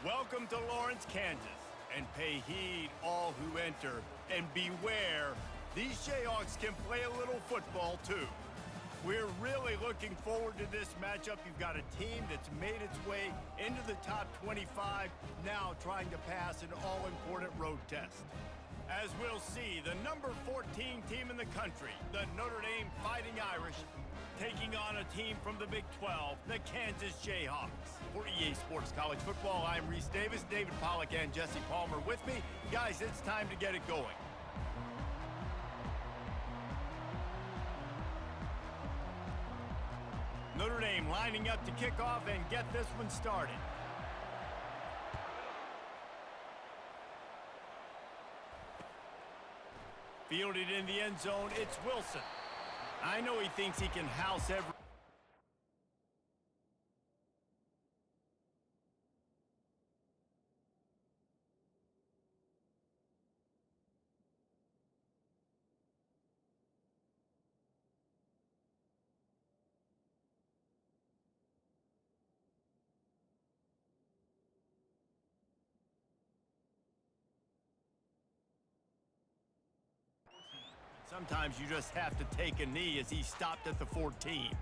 Welcome to Lawrence, Kansas, and pay heed all who enter, and beware, these Jayhawks can play a little football too. We're really looking forward to this matchup. You've got a team that's made its way into the top 25, now trying to pass an all-important road test. As we'll see, the number 14 team in the country, the Notre Dame Fighting Irish, taking on a team from the Big 12, the Kansas Jayhawks. For EA Sports College Football, I'm Reese Davis, David Pollack and Jesse Palmer with me. Guys, it's time to get it going. Notre Dame lining up to kick off and get this one started. Fielded in the end zone, it's Wilson. I know he thinks he can house every... Sometimes you just have to take a knee as he stopped at the 14.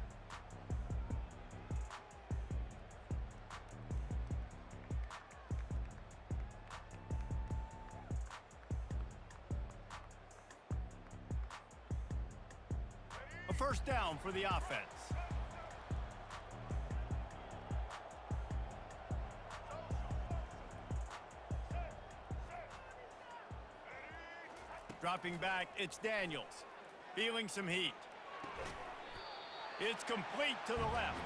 A first down for the offense. Dropping back, it's Daniels. Feeling some heat. It's complete to the left.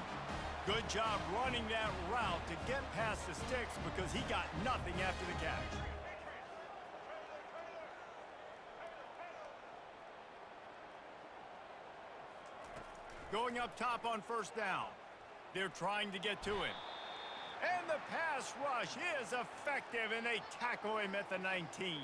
Good job running that route to get past the sticks because he got nothing after the catch. Going up top on first down. They're trying to get to him. And the pass rush is effective, and they tackle him at the 19.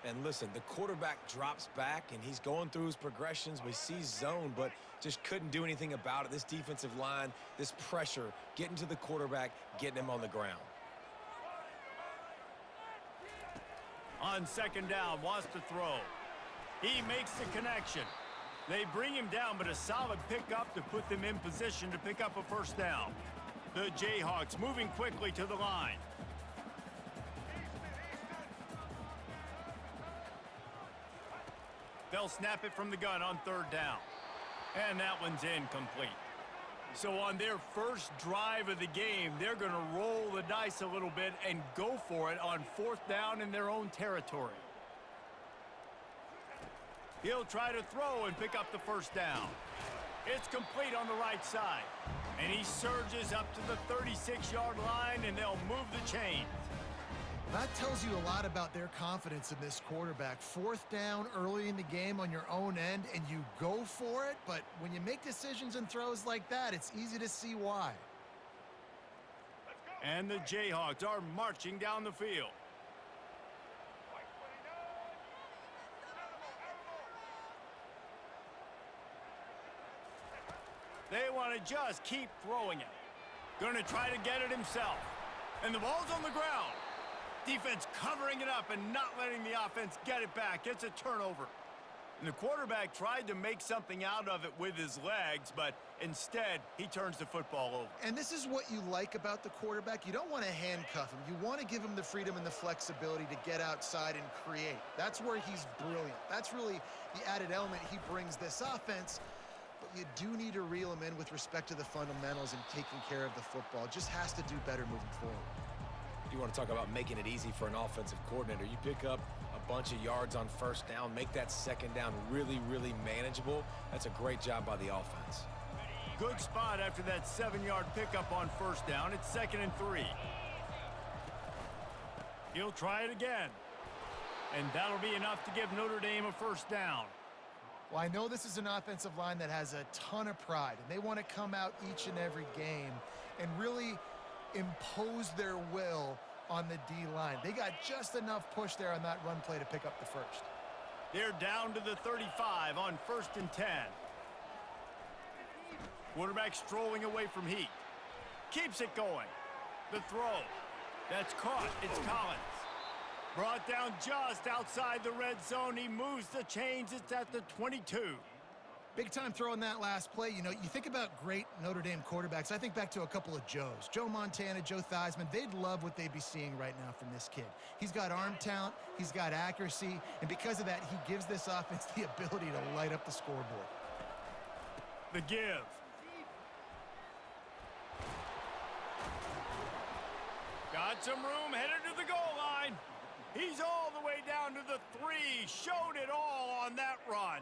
And listen, the quarterback drops back, and he's going through his progressions. We see zone, but just couldn't do anything about it. This defensive line, this pressure, getting to the quarterback, getting him on the ground. On second down, wants to throw. He makes the connection. They bring him down, but a solid pickup to put them in position to pick up a first down. The Jayhawks moving quickly to the line. They'll snap it from the gun on third down. And that one's incomplete. So on their first drive of the game, they're going to roll the dice a little bit and go for it on fourth down in their own territory. He'll try to throw and pick up the first down. It's complete on the right side. And he surges up to the 36-yard line, and they'll move the chains. That tells you a lot about their confidence in this quarterback. Fourth down early in the game on your own end, and you go for it, but when you make decisions and throws like that, it's easy to see why. And the Jayhawks are marching down the field. They want to just keep throwing it. Going to try to get it himself. And the ball's on the ground. Defense covering it up and not letting the offense get it back. It's a turnover. And the quarterback tried to make something out of it with his legs, but instead, he turns the football over. And this is what you like about the quarterback. You don't want to handcuff him. You want to give him the freedom and the flexibility to get outside and create. That's where he's brilliant. That's really the added element he brings this offense. But you do need to reel him in with respect to the fundamentals and taking care of the football. Just has to do better moving forward. You want to talk about making it easy for an offensive coordinator. You pick up a bunch of yards on first down, make that second down really, really manageable. That's a great job by the offense. Good spot after that 7-yard pickup on first down. It's 2nd and 3. He'll try it again. And that'll be enough to give Notre Dame a first down. Well, I know this is an offensive line that has a ton of pride, and they want to come out each and every game and really impose their will on the D-line. They got just enough push there on that run play to pick up the first. They're down to the 35 on 1st and 10. Quarterback strolling away from heat. Keeps it going. The throw. That's caught. It's Collins. Brought down just outside the red zone. He moves the chains. It's at the 22. Big time throw in that last play. You know, you think about great Notre Dame quarterbacks. I think back to a couple of Joes. Joe Montana, Joe Theismann. They'd love what they'd be seeing right now from this kid. He's got arm talent. He's got accuracy. And because of that, he gives this offense the ability to light up the scoreboard. The give. Got some room, headed to the goal line. He's all the way down to the 3. Showed it all on that run.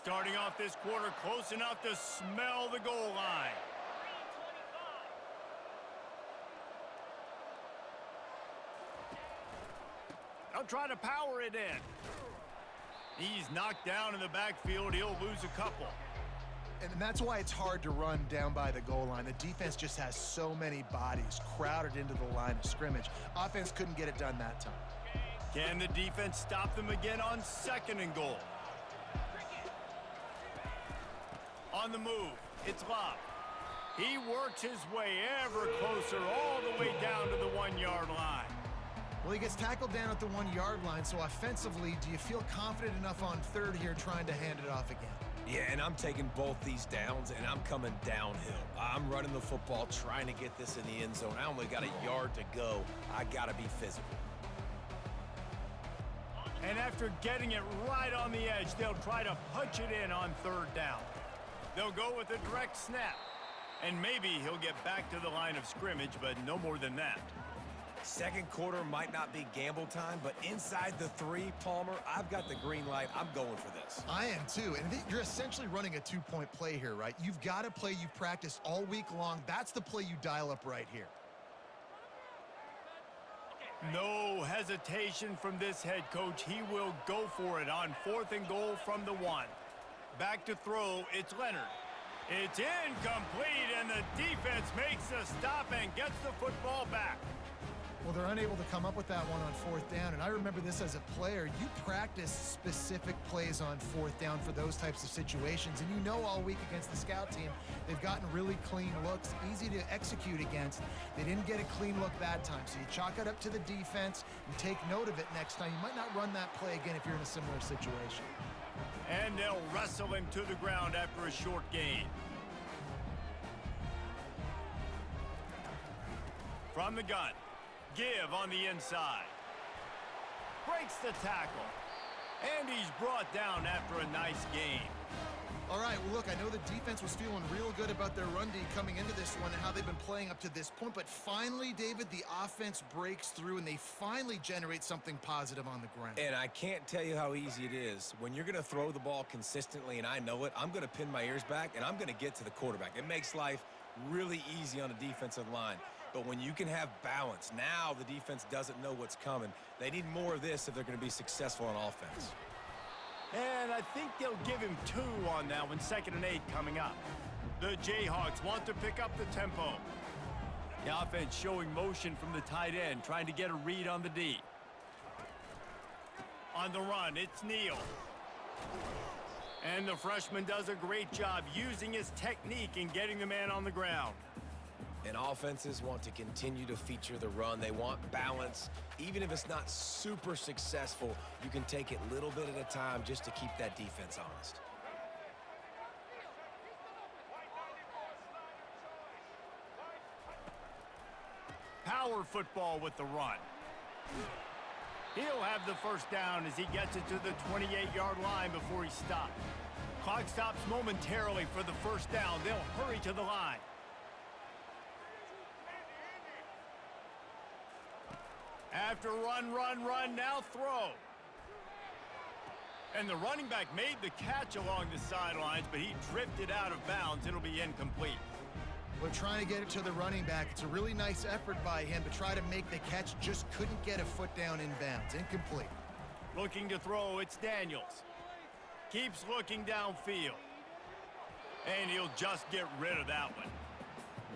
Starting off this quarter close enough to smell the goal line. They'll try to power it in. He's knocked down in the backfield. He'll lose a couple. And that's why it's hard to run down by the goal line. The defense just has so many bodies crowded into the line of scrimmage. Offense couldn't get it done that time. Can the defense stop them again on 2nd and goal? On the move, it's Love. He works his way ever closer all the way down to the 1-yard line. Well, he gets tackled down at the 1-yard line, so offensively, do you feel confident enough on 3rd here trying to hand it off again? Yeah, and I'm taking both these downs, and I'm coming downhill. I'm running the football, trying to get this in the end zone. I only got a yard to go. I got to be physical. And after getting it right on the edge, they'll try to punch it in on 3rd down. They'll go with a direct snap. And maybe he'll get back to the line of scrimmage, but no more than that. 2nd quarter might not be gamble time, but inside the 3, Palmer, I've got the green light. I'm going for this. I am too. And you're essentially running a 2-point play here, right? You've got a play you've practiced all week long. That's the play you dial up right here. No hesitation from this head coach. He will go for it on 4th and goal from the 1. Back to throw, it's Leonard. It's incomplete, and the defense makes a stop and gets the football back. Well, they're unable to come up with that one on 4th down, and I remember this as a player. You practice specific plays on 4th down for those types of situations, and you know all week against the scout team, they've gotten really clean looks, easy to execute against. They didn't get a clean look that time, so you chalk it up to the defense and take note of it next time. You might not run that play again if you're in a similar situation. And they'll wrestle him to the ground after a short gain. From the gun, give on the inside. Breaks the tackle. And he's brought down after a nice gain. All right, well, look, I know the defense was feeling real good about their run D coming into this one and how they've been playing up to this point. But finally, David, the offense breaks through and they finally generate something positive on the ground. And I can't tell you how easy it is. When you're going to throw the ball consistently, and I know it, I'm going to pin my ears back, and I'm going to get to the quarterback. It makes life really easy on a defensive line. But when you can have balance, now the defense doesn't know what's coming. They need more of this if they're going to be successful on offense. And I think they'll give him 2 on that one, 2nd and 8 coming up. The Jayhawks want to pick up the tempo. The offense showing motion from the tight end, trying to get a read on the D. On the run, it's Neal. And the freshman does a great job using his technique and getting the man on the ground. And offenses want to continue to feature the run. They want balance. Even if it's not super successful, you can take it little bit at a time just to keep that defense honest. Power football with the run. He'll have the 1st down as he gets it to the 28-yard line before he stopped. Clock stops momentarily for the 1st down. They'll hurry to the line. After run, now throw. And the running back made the catch along the sidelines, but he drifted out of bounds. It'll be incomplete. We're trying to get it to the running back. It's a really nice effort by him, but try to make the catch. Just couldn't get a foot down in bounds. Incomplete. Looking to throw, it's Daniels. Keeps looking downfield. And he'll just get rid of that one.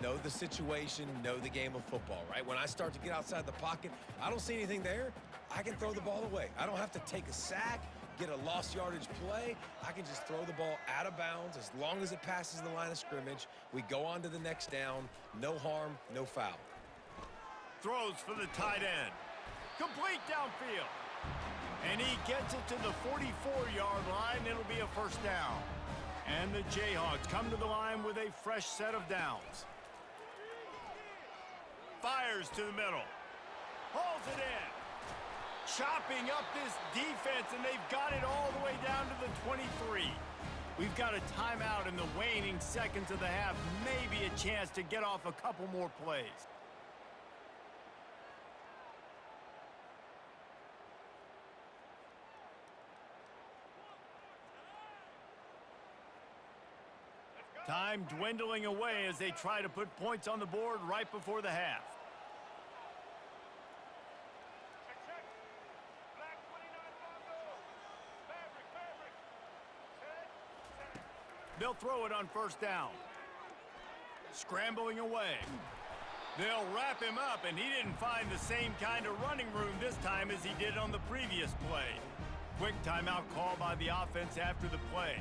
Know the situation, know the game of football, right? When I start to get outside the pocket, I don't see anything there, I can throw the ball away. I don't have to take a sack, get a lost yardage play. I can just throw the ball out of bounds as long as it passes the line of scrimmage. We go on to the next down. No harm, no foul. Throws for the tight end. Complete downfield. And he gets it to the 44-yard line. It'll be a first down. And the Jayhawks come to the line with a fresh set of downs. Fires to the middle. Hauls it in. Chopping up this defense, and they've got it all the way down to the 23. We've got a timeout in the waning seconds of the half. Maybe a chance to get off a couple more plays. Time dwindling away as they try to put points on the board right before the half. They'll throw it on first down. Scrambling away. They'll wrap him up, and he didn't find the same kind of running room this time as he did on the previous play. Quick timeout call by the offense after the play.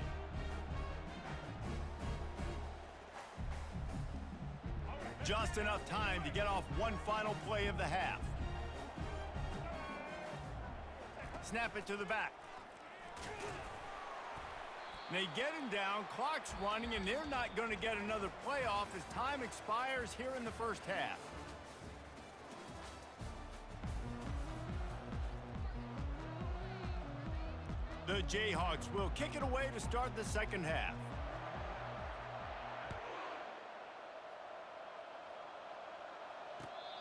Just enough time to get off one final play of the half. Snap it to the back. They get him down, clock's running, and they're not going to get another play off as time expires here in the first half. The Jayhawks will kick it away to start the second half.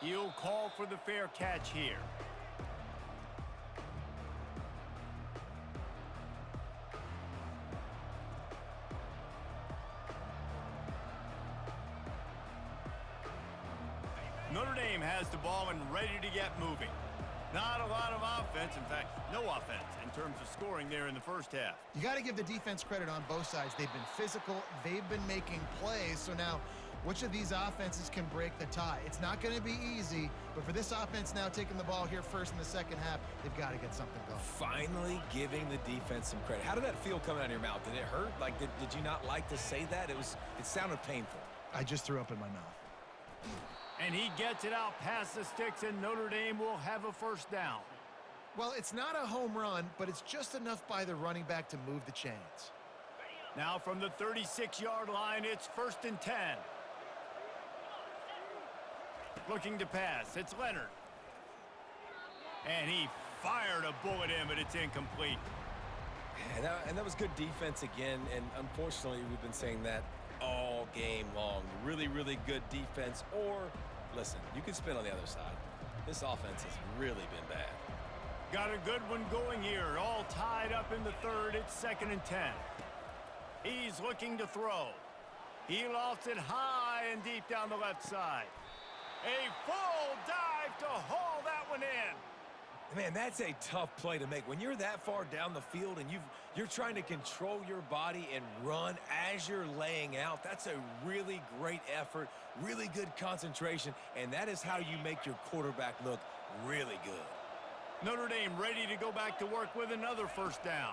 He'll call for the fair catch here. Notre Dame has the ball and ready to get moving. Not a lot of offense, in fact, no offense in terms of scoring there in the first half. You got to give the defense credit on both sides. They've been physical, they've been making plays, so now which of these offenses can break the tie? It's not going to be easy, but for this offense now taking the ball here first in the second half, they've got to get something going. Finally giving the defense some credit. How did that feel coming out of your mouth? Did it hurt? Like, did you not like to say that? It sounded painful. I just threw up in my mouth. And he gets it out past the sticks, and Notre Dame will have a first down. Well, it's not a home run, but it's just enough by the running back to move the chains. Now from the 36-yard line, it's 1st and 10. Looking to pass, it's Leonard. And he fired a bullet in, but it's incomplete. And that was good defense again, and unfortunately, we've been saying that all game long. Really, really good defense, or, listen, you can spin on the other side. This offense has really been bad. Got a good one going here, all tied up in the third. It's 2nd and 10. He's looking to throw. He lofts it high and deep down the left side. A full dive to haul that one in. Man, that's a tough play to make. When you're that far down the field and you're trying to control your body and run as you're laying out, that's a really great effort, really good concentration, and that is how you make your quarterback look really good. Notre Dame ready to go back to work with another first down.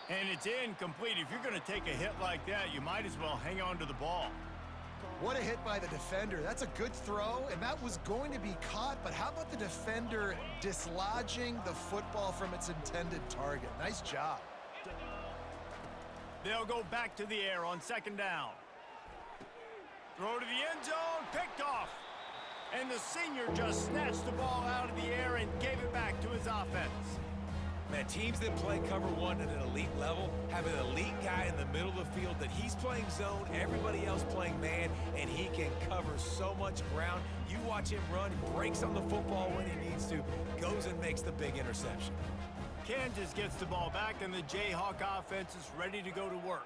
And it's incomplete. If you're going to take a hit like that, you might as well hang on to the ball. What a hit by the defender. That's a good throw, and that was going to be caught, but how about the defender dislodging the football from its intended target? Nice job. They'll go back to the air on 2nd down. Throw to the end zone, picked off. And the senior just snatched the ball out of the air and gave it back to his offense. Man, teams that play cover one at an elite level have an elite guy in the middle of the field that he's playing zone, everybody else playing man, and he can cover so much ground. You watch him run, breaks on the football when he needs to, goes and makes the big interception. Kansas gets the ball back, and the Jayhawk offense is ready to go to work.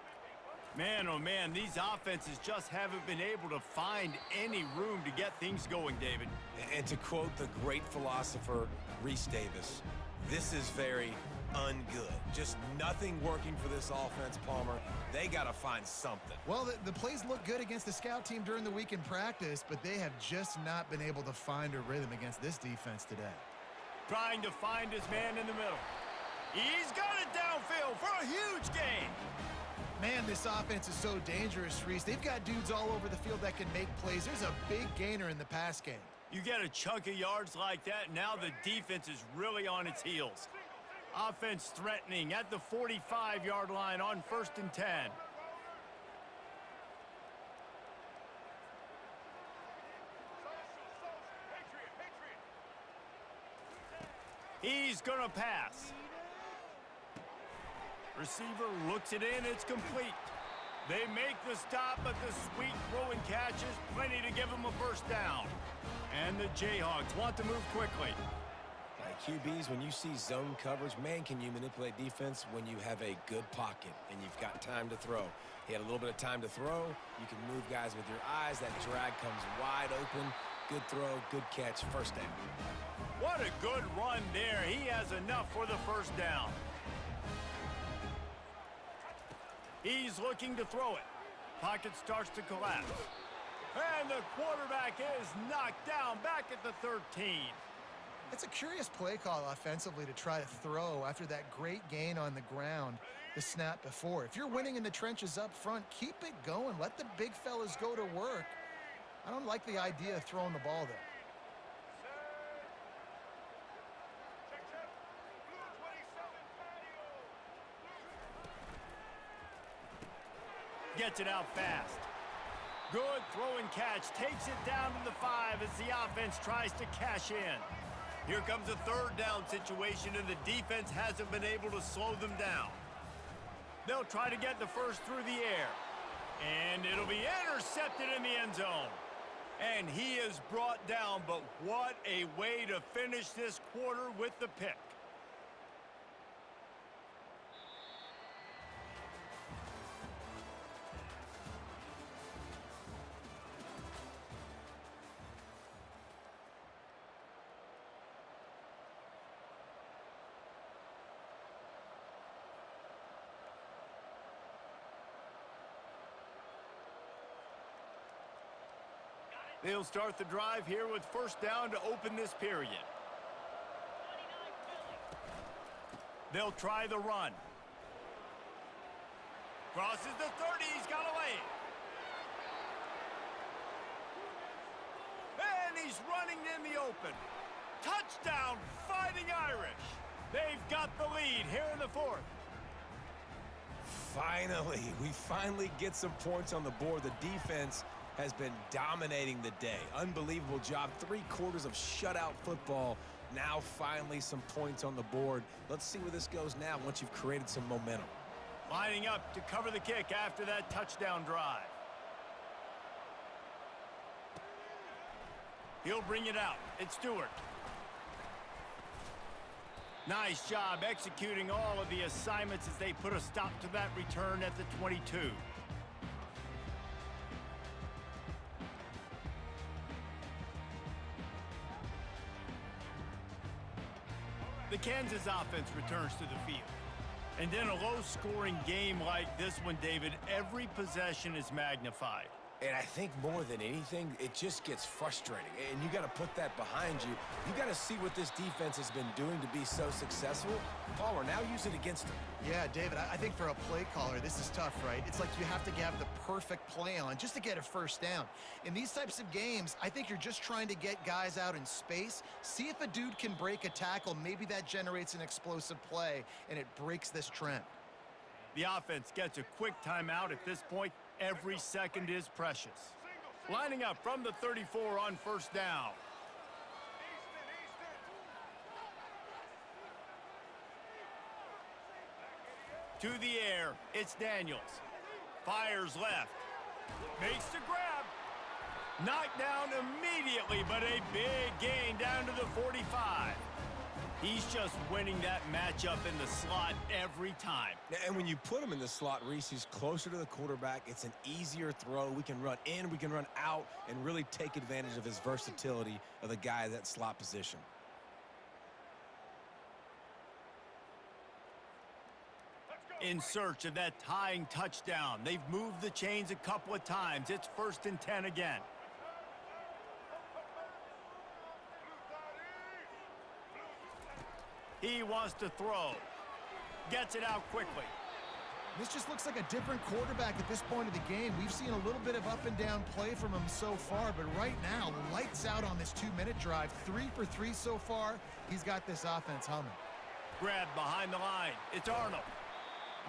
Man, oh man, these offenses just haven't been able to find any room to get things going, David. And to quote the great philosopher, Reese Davis, this is very ungood. Just nothing working for this offense, Palmer. They got to find something. Well, the plays look good against the scout team during the week in practice, but they have just not been able to find a rhythm against this defense today. Trying to find his man in the middle. He's got it downfield for a huge gain. Man, this offense is so dangerous, Reese. They've got dudes all over the field that can make plays. There's a big gainer in the pass game. You get a chunk of yards like that, now the defense is really on its heels. Offense threatening at the 45-yard line on 1st and 10. He's going to pass. Receiver looks it in, it's complete. They make the stop, but the sweet throw and catch is plenty to give them a first down. And the Jayhawks want to move quickly. Like QBs, when you see zone coverage, man, can you manipulate defense when you have a good pocket and you've got time to throw. He had a little bit of time to throw. You can move guys with your eyes. That drag comes wide open. Good throw, good catch, first down. What a good run there. He has enough for the first down. He's looking to throw it. Pocket starts to collapse. And the quarterback is knocked down back at the 13. It's a curious play call offensively to try to throw after that great gain on the ground the snap before. If you're winning in the trenches up front, keep it going. Let the big fellas go to work. I don't like the idea of throwing the ball there. Gets it out fast. Good throw and catch. Takes it down to the 5 as the offense tries to cash in. Here comes a third down situation, and the defense hasn't been able to slow them down. They'll try to get the first through the air. And it'll be intercepted in the end zone. And he is brought down, but what a way to finish this quarter with the pick. They'll start the drive here with first down to open this period. They'll try the run. Crosses the 30, he's got away. And he's running in the open. Touchdown, Fighting Irish. They've got the lead here in the 4th. Finally, we finally get some points on the board. The defense has been dominating the day. Unbelievable job. 3 quarters of shutout football. Now finally some points on the board. Let's see where this goes now once you've created some momentum. Lining up to cover the kick after that touchdown drive. He'll bring it out. It's Stewart. Nice job executing all of the assignments as they put a stop to that return at the 22. The Kansas offense returns to the field. And in a low-scoring game like this one, David, every possession is magnified. And I think more than anything, it just gets frustrating. And you got to put that behind you. You got to see what this defense has been doing to be so successful. Palmer, now use it against them. Yeah, David, I think for a play caller, this is tough, right? It's like you have to have the perfect play on just to get a first down. In these types of games, I think you're just trying to get guys out in space, see if a dude can break a tackle. Maybe that generates an explosive play, and it breaks this trend. The offense gets a quick timeout at this point. Every second is precious. Lining up from the 34 on first down. To the air, it's Daniels. Fires left. Makes the grab. Knocked down immediately, but a big gain down to the 45. He's just winning that matchup in the slot every time. And when you put him in the slot, Reese, he's closer to the quarterback. It's an easier throw. We can run in, we can run out, and really take advantage of his versatility of the guy at that slot position. In search of that tying touchdown. They've moved the chains a couple of times. It's 1st and 10 again. He wants to throw. Gets it out quickly. This just looks like a different quarterback at this point of the game. We've seen a little bit of up and down play from him so far, but right now, lights out on this 2-minute drive. 3 for 3 so far. He's got this offense humming. Grabbed behind the line. It's Arnold.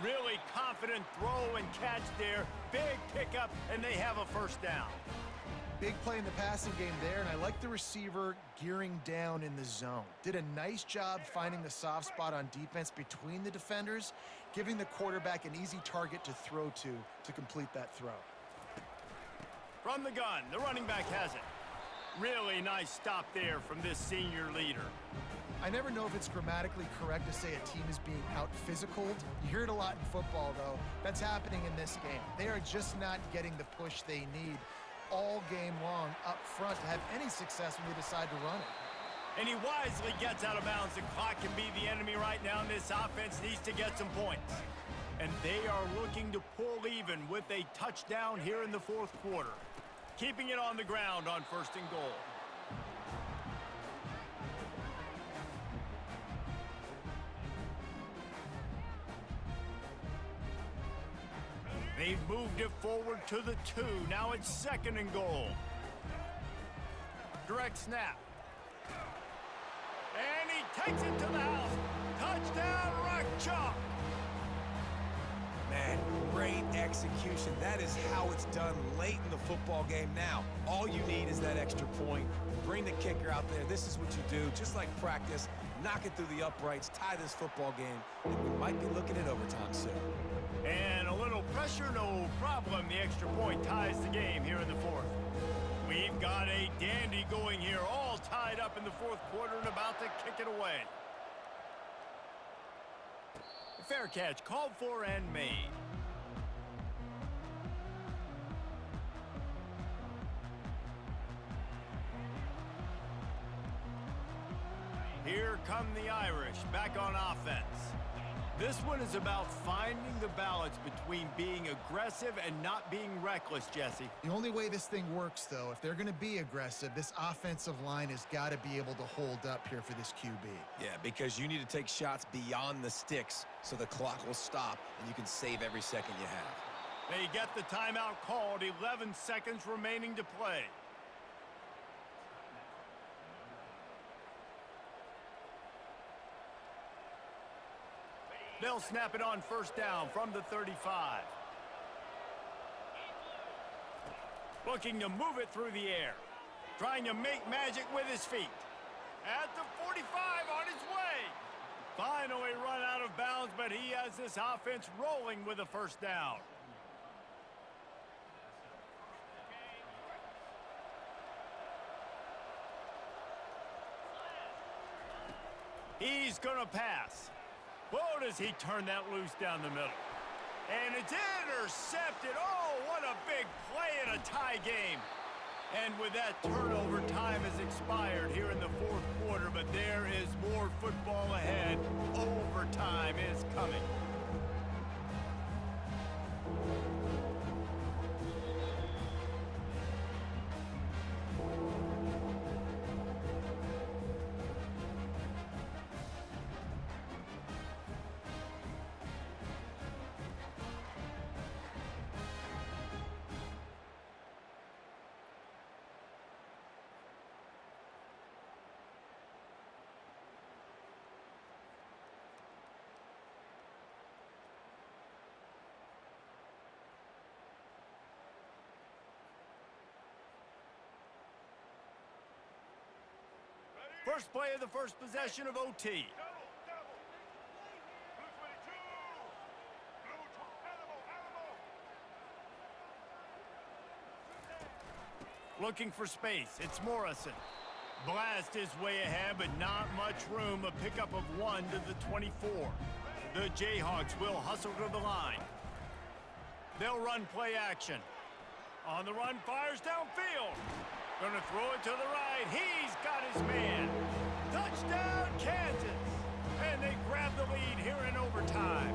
Really confident throw and catch there. Big pickup, and they have a 1st down. Big play in the passing game there, and I like the receiver gearing down in the zone. Did a nice job finding the soft spot on defense between the defenders, giving the quarterback an easy target to throw to complete that throw. From the gun, the running back has it. Really nice stop there from this senior leader. I never know if it's grammatically correct to say a team is being out-physicaled. You hear it a lot in football, though. That's happening in this game. They are just not getting the push they need all game long up front to have any success when they decide to run it. And he wisely gets out of bounds. The clock can be the enemy right now, and this offense needs to get some points. And they are looking to pull even with a touchdown here in the 4th quarter. Keeping it on the ground on 1st and goal. They've moved it forward to the 2. Now it's 2nd and goal. Direct snap. And he takes it to the house. Touchdown, Rock Chalk. Man, great execution. That is how it's done late in the football game now. All you need is that extra point. Bring the kicker out there. This is what you do, just like practice. Knock it through the uprights, tie this football game, and we might be looking at overtime soon. And a little pressure, no problem. The extra point ties the game here in the 4th. We've got a dandy going here, all tied up in the 4th quarter and about to kick it away. Fair catch, called for and made. Here come the Irish, back on offense. This one is about finding the balance between being aggressive and not being reckless, Jesse. The only way this thing works, though, if they're going to be aggressive, this offensive line has got to be able to hold up here for this QB. Yeah, because you need to take shots beyond the sticks so the clock will stop and you can save every second you have. They get the timeout called, 11 seconds remaining to play. They'll snap it on 1st down from the 35. Looking to move it through the air. Trying to make magic with his feet. At the 45 on his way. Finally run out of bounds, but he has this offense rolling with a 1st down. He's going to pass. Whoa, does he turn that loose down the middle. And it's intercepted. Oh, what a big play in a tie game. And with that, turnover time has expired here in the 4th quarter, but there is more football ahead. Overtime is coming. First play of the first possession of OT. Looking for space. It's Morrison. Blast his way ahead, but not much much room, a pickup of 1 to the 24. The Jayhawks will hustle to the line. They'll run play action. On the run, fires downfield. Gonna throw it to the right. He's got his man. Touchdown, Kansas. And they grab the lead here in overtime.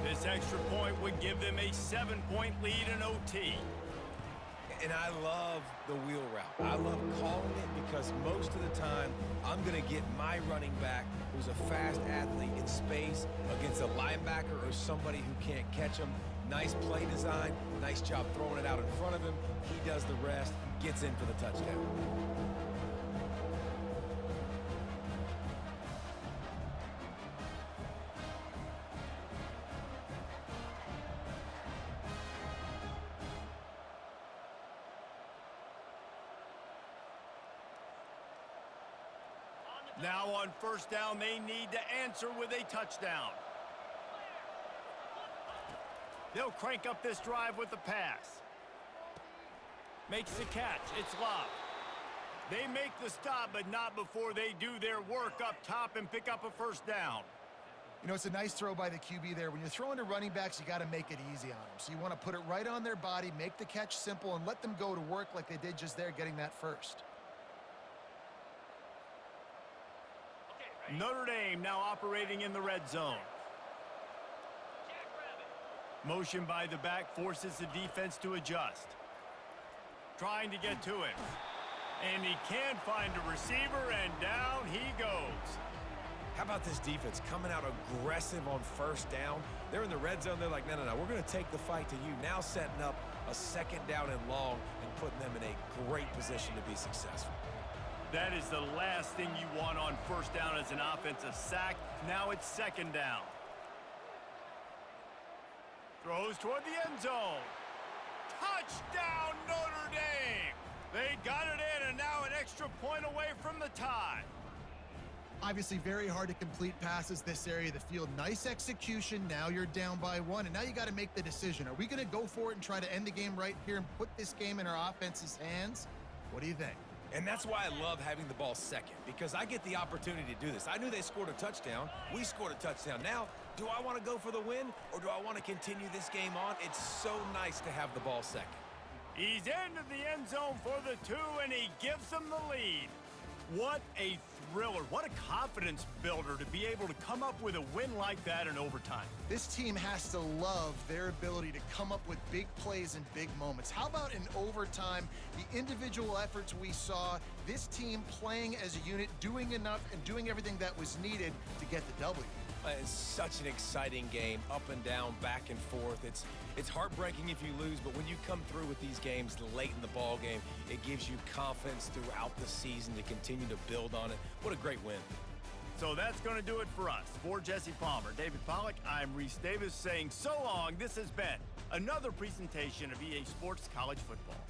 This extra point would give them a 7-point lead in OT. And I love the wheel route. I love calling it because most of the time, I'm going to get my running back, who's a fast athlete, in space against a linebacker or somebody who can't catch him. Nice play design, nice job throwing it out in front of him. He does the rest, gets in for the touchdown. Now on first down, they need to answer with a touchdown. They'll crank up this drive with the pass. Makes the catch. It's Love. They make the stop, but not before they do their work up top and pick up a first down. You know, it's a nice throw by the QB there. When you're throwing to running backs, you got to make it easy on them. So you want to put it right on their body, make the catch simple, and let them go to work like they did just there, getting that first. Notre Dame now operating in the red zone. Motion by the back forces the defense to adjust. Trying to get to him. And he can't find a receiver, and down he goes. How about this defense coming out aggressive on first down? They're in the red zone. They're like, no, we're going to take the fight to you. Now setting up a second down and long and putting them in a great position to be successful. That is the last thing you want on first down as an offensive sack. Now it's second down. Throws toward the end zone. Touchdown, Notre Dame! They got it in, and now an extra point away from the tie. Obviously very hard to complete passes this area of the field. Nice execution. Now you're down by 1, and now you got to make the decision. Are we going to go for it and try to end the game right here and put this game in our offense's hands? What do you think? And that's why I love having the ball second, because I get the opportunity to do this. I knew they scored a touchdown. We scored a touchdown. Now, do I want to go for the win, or do I want to continue this game on? It's so nice to have the ball second. He's into the end zone for the 2, and he gives them the lead. What a thriller. What a confidence builder to be able to come up with a win like that in overtime. This team has to love their ability to come up with big plays and big moments. How about in overtime, the individual efforts we saw, this team playing as a unit, doing enough and doing everything that was needed to get the W. It's such an exciting game, up and down, back and forth. It's heartbreaking if you lose, but when you come through with these games late in the ball game, it gives you confidence throughout the season to continue to build on it. What a great win. So that's going to do it for us. For Jesse Palmer, David Pollack, I'm Reese Davis saying so long. This has been another presentation of EA Sports College Football.